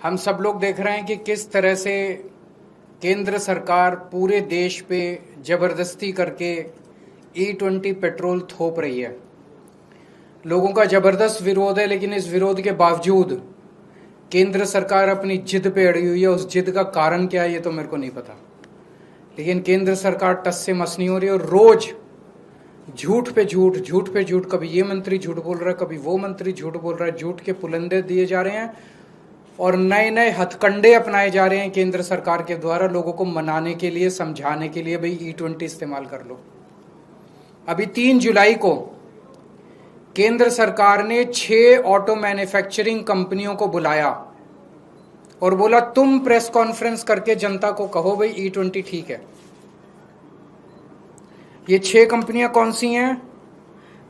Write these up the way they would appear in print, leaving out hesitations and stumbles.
हम सब लोग देख रहे हैं कि किस तरह से केंद्र सरकार पूरे देश पे जबरदस्ती करके E20 पेट्रोल थोप रही है। लोगों का जबरदस्त विरोध है, लेकिन इस विरोध के बावजूद केंद्र सरकार अपनी जिद पे अड़ी हुई है। उस जिद का कारण क्या है ये तो मेरे को नहीं पता, लेकिन केंद्र सरकार टस से मस नहीं हो रही और रोज झूठ पे झूठ, झूठ पे झूठ, कभी ये मंत्री झूठ बोल रहा है, कभी वो मंत्री झूठ बोल रहा है, झूठ के पुलंदे दिए जा रहे हैं और नए नए हथकंडे अपनाए जा रहे हैं केंद्र सरकार के द्वारा लोगों को मनाने के लिए, समझाने के लिए, भाई E20 इस्तेमाल कर लो। अभी 3 जुलाई को केंद्र सरकार ने 6 ऑटो मैन्युफैक्चरिंग कंपनियों को बुलाया और बोला तुम प्रेस कॉन्फ्रेंस करके जनता को कहो भाई E20 ठीक है। ये 6 कंपनियां कौन सी हैं?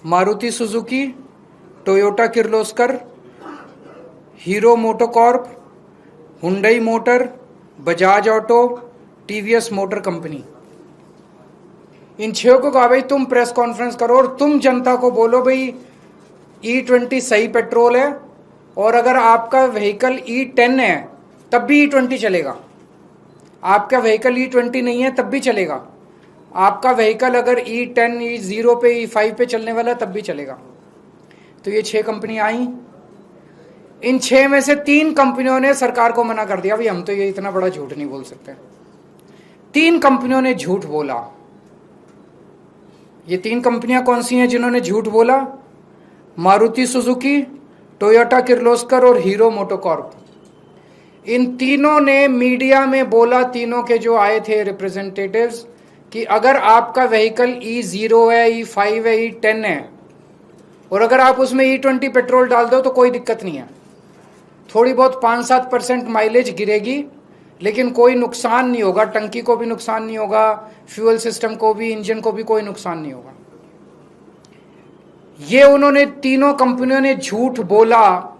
Maruti Suzuki, Toyota Kirloskar, Hero MotoCorp, Hyundai Motor, Bajaj Auto, TVS Motor Company. इन 6 को कहा भाई तुम प्रेस कॉन्फ्रेंस करो और तुम जनता को बोलो भाई E20 सही पेट्रोल है और अगर आपका व्हीकल E10 है तब भी E20 चलेगा, आपका व्हीकल E20 नहीं है तब भी चलेगा, आपका व्हीकल अगर E10, E0 पे, E5 पे चलने वाला है तब भी चलेगा। तो ये 6 कंपनी आई। इन 6 में से 3 कंपनियों ने सरकार को मना कर दिया, भाई हम तो ये इतना बड़ा झूठ नहीं बोल सकते। 3 कंपनियों ने झूठ बोला। ये 3 कंपनियां कौन सी हैं जिन्होंने झूठ बोला? मारुति सुजुकी, टोयोटा किर्लोस्कर और हीरो मोटोकॉर्प। इन तीनों ने मीडिया में बोला, तीनों के जो आए थे रिप्रेजेंटेटिव्स, कि अगर आपका व्हीकल E0 है, E5 है, E10 है और अगर आप उसमें E20 पेट्रोल डाल दो तो कोई दिक्कत नहीं है। थोड़ी बहुत 5-7% माइलेज गिरेगी लेकिन कोई नुकसान नहीं होगा, टंकी को भी नुकसान नहीं होगा, फ्यूल सिस्टम को भी, इंजन को भी कोई नुकसान नहीं होगा। ये उन्होंने तीनों कंपनियों ने झूठ बोला।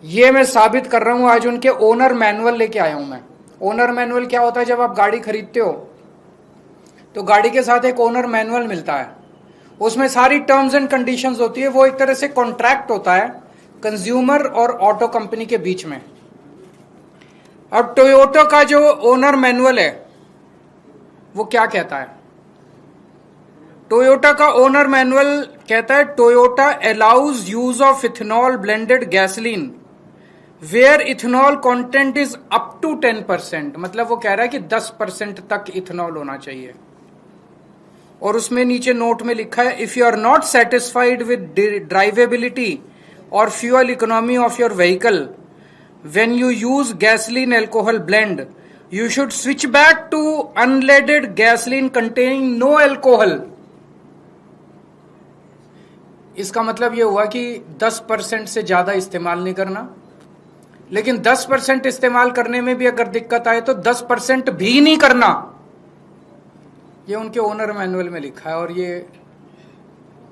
ये मैं साबित कर रहा हूं, आज उनके ओनर मैनुअल लेके आया हूं मैं। ओनर मैनुअल क्या होता है? जब आप गाड़ी खरीदते हो तो गाड़ी के साथ एक ओनर मैनुअल मिलता है, उसमें सारी टर्म्स एंड कंडीशंस होती है। वो एक तरह से कॉन्ट्रैक्ट होता है कंज्यूमर और ऑटो कंपनी के बीच में। अब टोयोटा का जो ओनर मैनुअल है वो क्या कहता है? टोयोटा का ओनर मैनुअल कहता है Toyota allows use of ethanol blended gasoline where ethanol content is up to 10%। मतलब वो कह रहा है कि 10% तक इथेनॉल होना चाहिए। और उसमें नीचे नोट में लिखा है if you are not satisfied with drivability और fuel economy of your vehicle when you use gasoline alcohol blend you should switch back to unleaded gasoline containing no alcohol। इसका मतलब ये हुआ कि 10% से ज्यादा इस्तेमाल नहीं करना, लेकिन 10% इस्तेमाल करने में भी अगर दिक्कत आए तो 10% भी नहीं करना। ये उनके ओनर मैनुअल में लिखा है और ये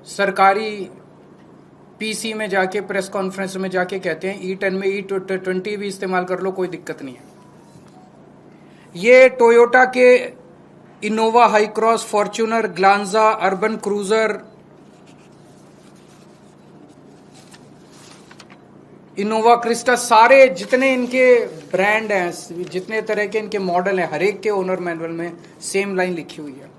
सरकारी पीसी में जाके, प्रेस कॉन्फ्रेंस में जाके कहते हैं E10 में E20 भी इस्तेमाल कर लो, कोई दिक्कत नहीं है। ये टोयोटा के Innova high cross, Fortuner, Glanza, urban cruiser, Innova Crysta, सारे जितने इनके ब्रांड हैं, जितने तरह के इनके मॉडल हैं, हर एक के ओनर मैनुअल में सेम लाइन लिखी हुई है।